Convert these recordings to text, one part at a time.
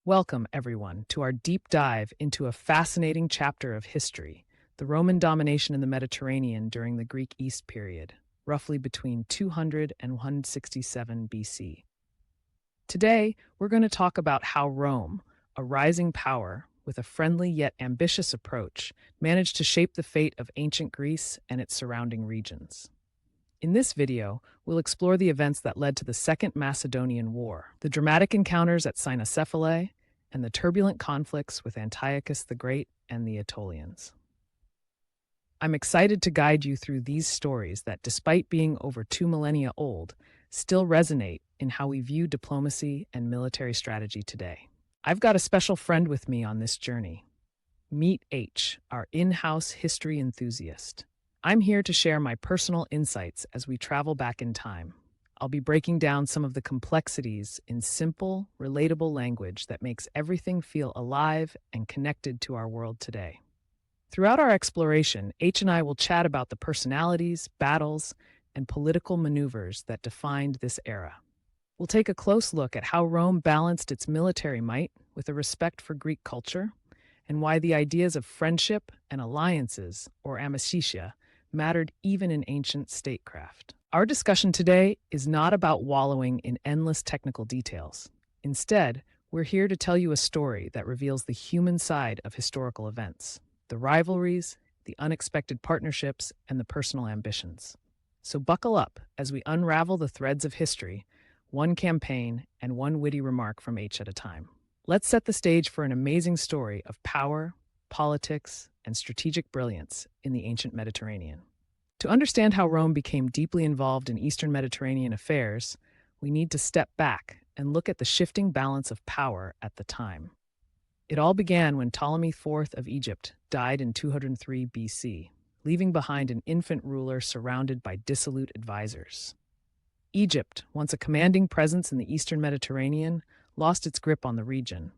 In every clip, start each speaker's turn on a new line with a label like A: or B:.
A: Welcome, everyone, to our deep dive into a fascinating chapter of history, the Roman domination in the Mediterranean during the Greek East period, roughly between 200 and 167 BC. Today, we're going to talk about how Rome, a rising power with a friendly yet ambitious approach, managed to shape the fate of ancient Greece and its surrounding regions. In this video, we'll explore the events that led to the Second Macedonian War, the dramatic encounters at Cynocephalae, and the turbulent conflicts with Antiochus the Great and the Aetolians. I'm excited to guide you through these stories that, despite being over 2 millennia old, still resonate in how we view diplomacy and military strategy today. I've got a special friend with me on this journey. Meet H, our in-house history enthusiast. I'm here to share my personal insights as we travel back in time. I'll be breaking down some of the complexities in simple, relatable language that makes everything feel alive and connected to our world today. Throughout our exploration, H and I will chat about the personalities, battles, and political maneuvers that defined this era. We'll take a close look at how Rome balanced its military might with a respect for Greek culture, and why the ideas of friendship and alliances, or amicitia, mattered even in ancient statecraft. Our discussion today is not about wallowing in endless technical details. Instead, we're here to tell you a story that reveals the human side of historical events, the rivalries, the unexpected partnerships, and the personal ambitions. So buckle up as we unravel the threads of history, one campaign and one witty remark from H at a time. Let's set the stage for an amazing story of power, politics, and strategic brilliance in the ancient Mediterranean. To understand how Rome became deeply involved in Eastern Mediterranean affairs, we need to step back and look at the shifting balance of power at the time. It all began when Ptolemy IV of Egypt died in 203 BC, leaving behind an infant ruler surrounded by dissolute advisors. Egypt, once a commanding presence in the Eastern Mediterranean, lost its grip on the region.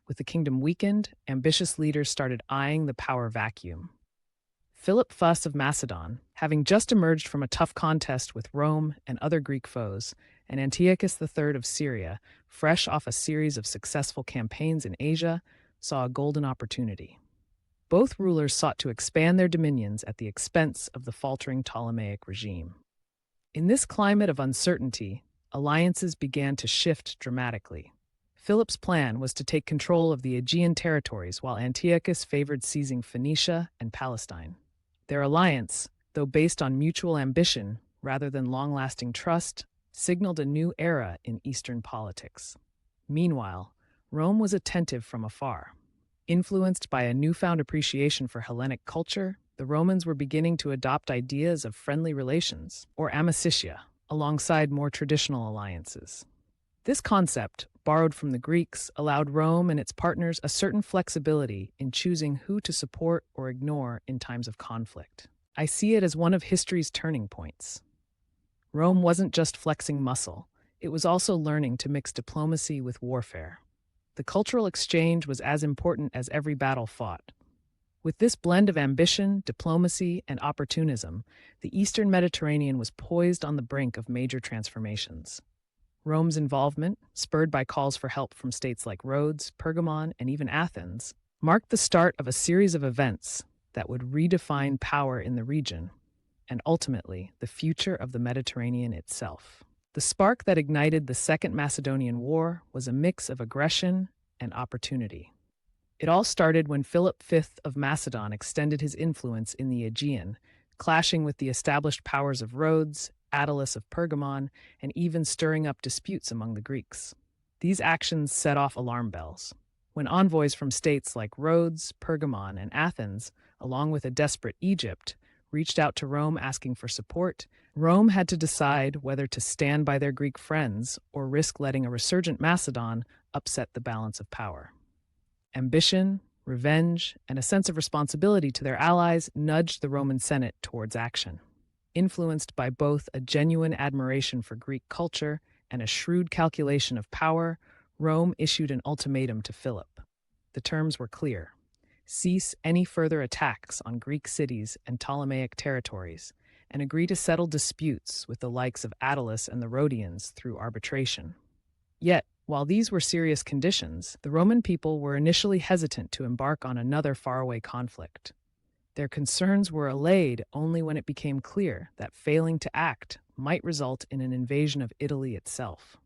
A: With the kingdom weakened, ambitious leaders started eyeing the power vacuum. Philip of Macedon, having just emerged from a tough contest with Rome and other Greek foes, and Antiochus III of Syria, fresh off a series of successful campaigns in Asia, saw a golden opportunity. Both rulers sought to expand their dominions at the expense of the faltering Ptolemaic regime. In this climate of uncertainty, alliances began to shift dramatically. Philip's plan was to take control of the Aegean territories while Antiochus favored seizing Phoenicia and Palestine. Their alliance, though based on mutual ambition rather than long-lasting trust, signaled a new era in Eastern politics. Meanwhile, Rome was attentive from afar. Influenced by a newfound appreciation for Hellenic culture, the Romans were beginning to adopt ideas of friendly relations, or amicitia, alongside more traditional alliances. This concept, borrowed from the Greeks, allowed Rome and its partners a certain flexibility in choosing who to support or ignore in times of conflict. I see it as one of history's turning points. Rome wasn't just flexing muscle, it was also learning to mix diplomacy with warfare. The cultural exchange was as important as every battle fought. With this blend of ambition, diplomacy, and opportunism, the Eastern Mediterranean was poised on the brink of major transformations. Rome's involvement, spurred by calls for help from states like Rhodes, Pergamon, and even Athens, marked the start of a series of events that would redefine power in the region, and ultimately the future of the Mediterranean itself. The spark that ignited the Second Macedonian War was a mix of aggression and opportunity. It all started when Philip V of Macedon extended his influence in the Aegean, clashing with the established powers of Rhodes, Attalus of Pergamon, and even stirring up disputes among the Greeks. These actions set off alarm bells. When envoys from states like Rhodes, Pergamon, and Athens, along with a desperate Egypt, reached out to Rome asking for support, Rome had to decide whether to stand by their Greek friends or risk letting a resurgent Macedon upset the balance of power. Ambition, revenge, and a sense of responsibility to their allies nudged the Roman Senate towards action. Influenced by both a genuine admiration for Greek culture and a shrewd calculation of power, Rome issued an ultimatum to Philip. The terms were clear: cease any further attacks on Greek cities and Ptolemaic territories, and agree to settle disputes with the likes of Attalus and the Rhodians through arbitration. Yet, While these were serious conditions, the Roman people were initially hesitant to embark on another faraway conflict. Their concerns were allayed only when it became clear that failing to act might result in an invasion of Italy itself.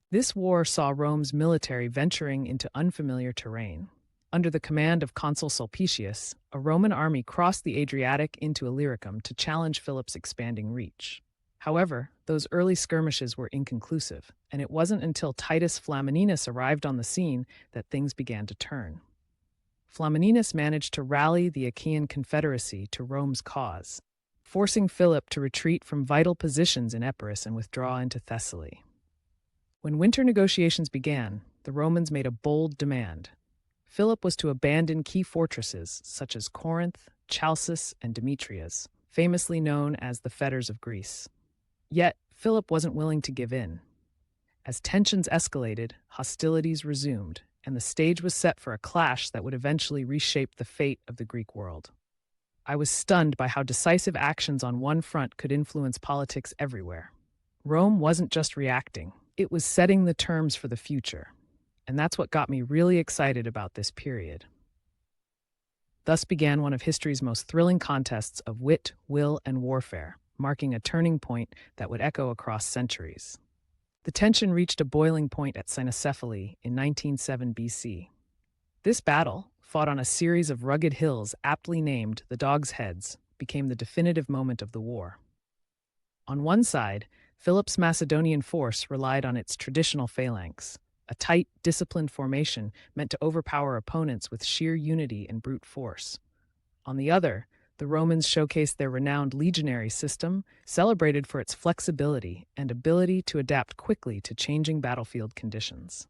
A: This war saw Rome's military venturing into unfamiliar terrain. Under the command of Consul Sulpicius, a Roman army crossed the Adriatic into Illyricum to challenge Philip's expanding reach. However, those early skirmishes were inconclusive, and it wasn't until Titus Flamininus arrived on the scene that things began to turn. Flamininus managed to rally the Achaean confederacy to Rome's cause, forcing Philip to retreat from vital positions in Epirus and withdraw into Thessaly. When winter negotiations began, the Romans made a bold demand. Philip was to abandon key fortresses such as Corinth, Chalcis, and Demetrias, famously known as the fetters of Greece. Yet, Philip wasn't willing to give in. As tensions escalated, hostilities resumed, and the stage was set for a clash that would eventually reshape the fate of the Greek world. I was stunned by how decisive actions on one front could influence politics everywhere. Rome wasn't just reacting, it was setting the terms for the future. And that's what got me really excited about this period. Thus began one of history's most thrilling contests of wit, will, and warfare, marking a turning point that would echo across centuries. The tension reached a boiling point at Cynoscephaly in 197 BC. This battle, fought on a series of rugged hills aptly named the Dogs' Heads, became the definitive moment of the war. On one side, Philip's Macedonian force relied on its traditional phalanx, a tight, disciplined formation meant to overpower opponents with sheer unity and brute force. On the other, the Romans showcased their renowned legionary system, celebrated for its flexibility and ability to adapt quickly to changing battlefield conditions.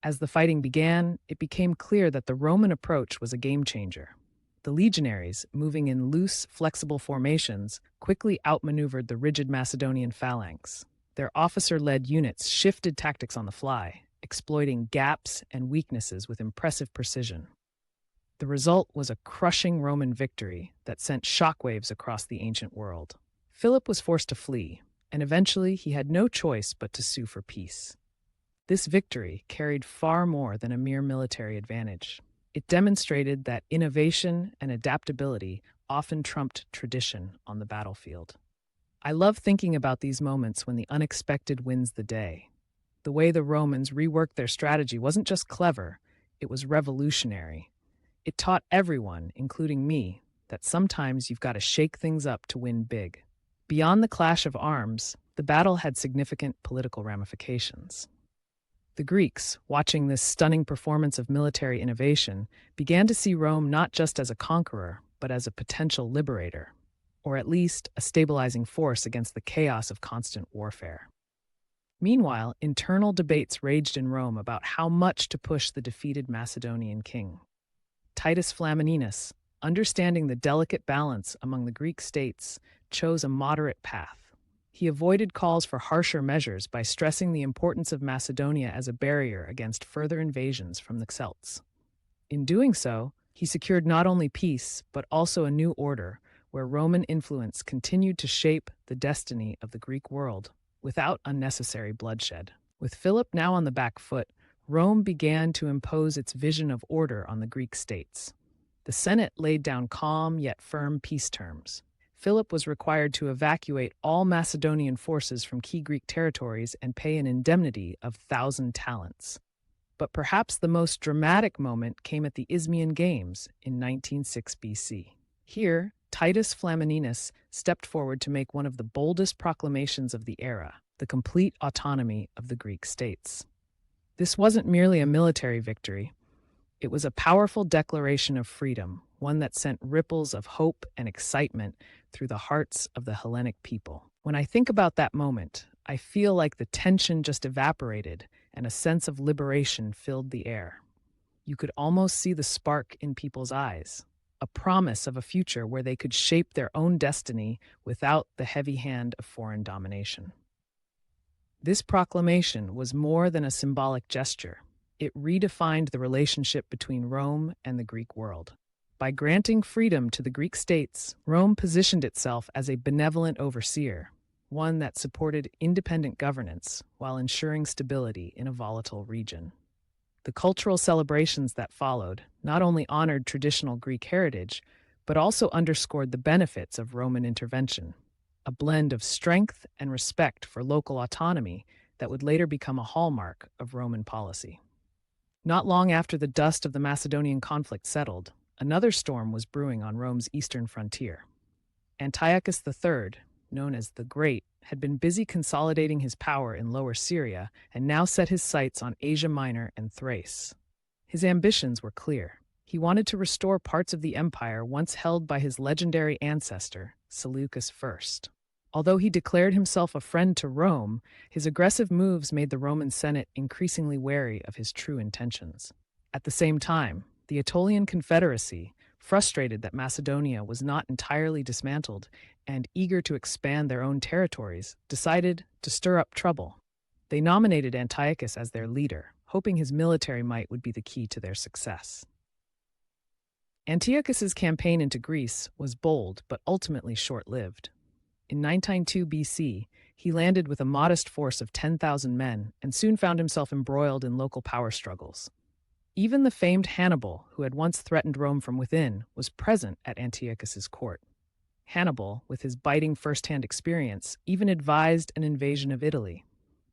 A: As the fighting began, it became clear that the Roman approach was a game-changer. The legionaries, moving in loose, flexible formations, quickly outmaneuvered the rigid Macedonian phalanx. Their officer-led units shifted tactics on the fly, exploiting gaps and weaknesses with impressive precision. The result was a crushing Roman victory that sent shockwaves across the ancient world. Philip was forced to flee, and eventually he had no choice but to sue for peace. This victory carried far more than a mere military advantage. It demonstrated that innovation and adaptability often trumped tradition on the battlefield. I love thinking about these moments when the unexpected wins the day. The way the Romans reworked their strategy wasn't just clever, it was revolutionary. It taught everyone, including me, that sometimes you've got to shake things up to win big. Beyond the clash of arms, the battle had significant political ramifications. The Greeks, watching this stunning performance of military innovation, began to see Rome not just as a conqueror, but as a potential liberator, or at least a stabilizing force against the chaos of constant warfare. Meanwhile, internal debates raged in Rome about how much to push the defeated Macedonian king. Titus Flamininus, understanding the delicate balance among the Greek states, chose a moderate path. He avoided calls for harsher measures by stressing the importance of Macedonia as a barrier against further invasions from the Celts. In doing so, he secured not only peace, but also a new order, where Roman influence continued to shape the destiny of the Greek world, without unnecessary bloodshed. With Philip now on the back foot, Rome began to impose its vision of order on the Greek states. The Senate laid down calm yet firm peace terms. Philip was required to evacuate all Macedonian forces from key Greek territories and pay an indemnity of 1,000 talents. But perhaps the most dramatic moment came at the Isthmian Games in 196 BC. Here, Titus Flamininus stepped forward to make one of the boldest proclamations of the era, the complete autonomy of the Greek states. This wasn't merely a military victory. It was a powerful declaration of freedom, one that sent ripples of hope and excitement through the hearts of the Hellenic people. When I think about that moment, I feel like the tension just evaporated and a sense of liberation filled the air. You could almost see the spark in people's eyes, a promise of a future where they could shape their own destiny without the heavy hand of foreign domination. This proclamation was more than a symbolic gesture. It redefined the relationship between Rome and the Greek world. By granting freedom to the Greek states, Rome positioned itself as a benevolent overseer. one that supported independent governance while ensuring stability in a volatile region. The cultural celebrations that followed not only honored traditional Greek heritage, but also underscored the benefits of Roman intervention, a blend of strength and respect for local autonomy that would later become a hallmark of Roman policy. Not long after the dust of the Macedonian conflict settled, another storm was brewing on Rome's eastern frontier. Antiochus III, known as the Great, had been busy consolidating his power in Lower Syria and now set his sights on Asia Minor and Thrace. His ambitions were clear. He wanted to restore parts of the empire once held by his legendary ancestor, Seleucus I. Although he declared himself a friend to Rome, his aggressive moves made the Roman Senate increasingly wary of his true intentions. At the same time, the Aetolian Confederacy, frustrated that Macedonia was not entirely dismantled and eager to expand their own territories, decided to stir up trouble. They nominated Antiochus as their leader, hoping his military might would be the key to their success. Antiochus's campaign into Greece was bold but ultimately short-lived. In 992 BC, he landed with a modest force of 10,000 men and soon found himself embroiled in local power struggles. Even the famed Hannibal, who had once threatened Rome from within, was present at Antiochus's court. Hannibal, with his biting first-hand experience, even advised an invasion of Italy.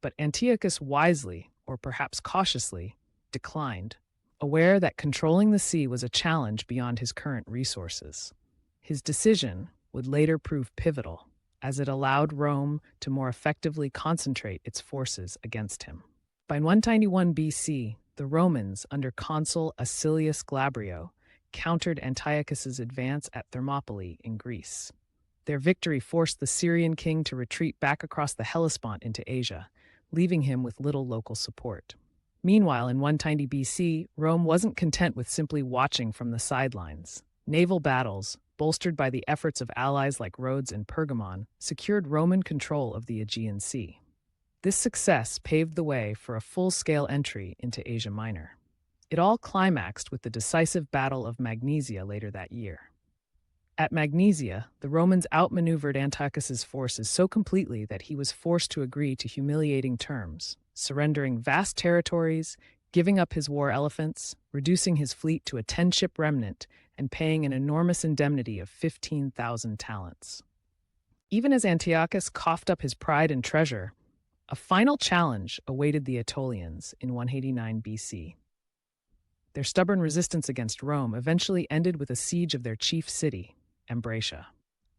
A: But Antiochus wisely, or perhaps cautiously, declined, aware that controlling the sea was a challenge beyond his current resources. His decision would later prove pivotal, as it allowed Rome to more effectively concentrate its forces against him. By 191 BC, the Romans, under consul Acilius Glabrio, countered Antiochus's advance at Thermopylae in Greece. Their victory forced the Syrian king to retreat back across the Hellespont into Asia, leaving him with little local support. Meanwhile, in 190 BC, Rome wasn't content with simply watching from the sidelines. Naval battles, bolstered by the efforts of allies like Rhodes and Pergamon, secured Roman control of the Aegean Sea. This success paved the way for a full-scale entry into Asia Minor. It all climaxed with the decisive Battle of Magnesia later that year. At Magnesia, the Romans outmaneuvered Antiochus's forces so completely that he was forced to agree to humiliating terms, surrendering vast territories, giving up his war elephants, reducing his fleet to a 10-ship remnant, and paying an enormous indemnity of 15,000 talents. Even as Antiochus coughed up his pride and treasure, a final challenge awaited the Aetolians in 189 BC. Their stubborn resistance against Rome eventually ended with a siege of their chief city, Ambracia.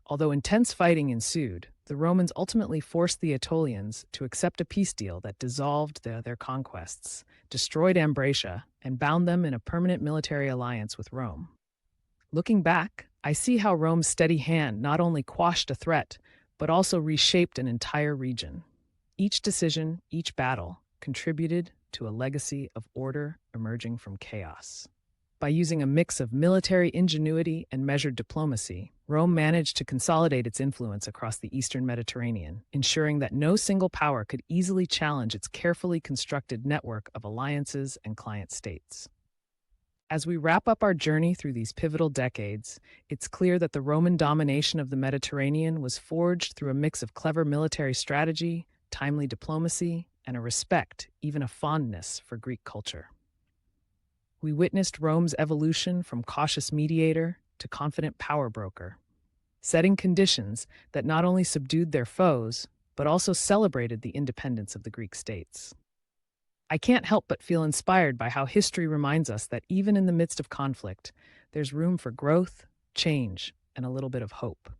A: Although intense fighting ensued, the Romans ultimately forced the Aetolians to accept a peace deal that dissolved their conquests, destroyed Ambracia, and bound them in a permanent military alliance with Rome. Looking back, I see how Rome's steady hand not only quashed a threat, but also reshaped an entire region. Each decision, each battle, contributed to a legacy of order emerging from chaos. By using a mix of military ingenuity and measured diplomacy, Rome managed to consolidate its influence across the eastern Mediterranean, ensuring that no single power could easily challenge its carefully constructed network of alliances and client states. As we wrap up our journey through these pivotal decades, it's clear that the Roman domination of the Mediterranean was forged through a mix of clever military strategy, timely diplomacy, and a respect, even a fondness, for Greek culture. We witnessed Rome's evolution from cautious mediator to confident power broker, setting conditions that not only subdued their foes, but also celebrated the independence of the Greek states. I can't help but feel inspired by how history reminds us that even in the midst of conflict, there's room for growth, change, and a little bit of hope.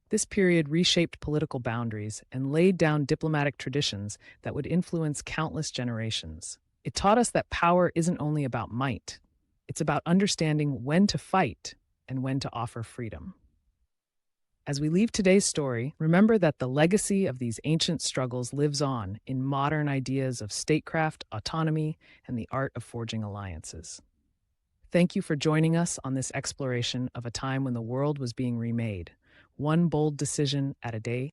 A: This period reshaped political boundaries and laid down diplomatic traditions that would influence countless generations. It taught us that power isn't only about might. It's about understanding when to fight and when to offer freedom. As we leave today's story, remember that the legacy of these ancient struggles lives on in modern ideas of statecraft, autonomy, and the art of forging alliances. Thank you for joining us on this exploration of a time when the world was being remade, one bold decision at a day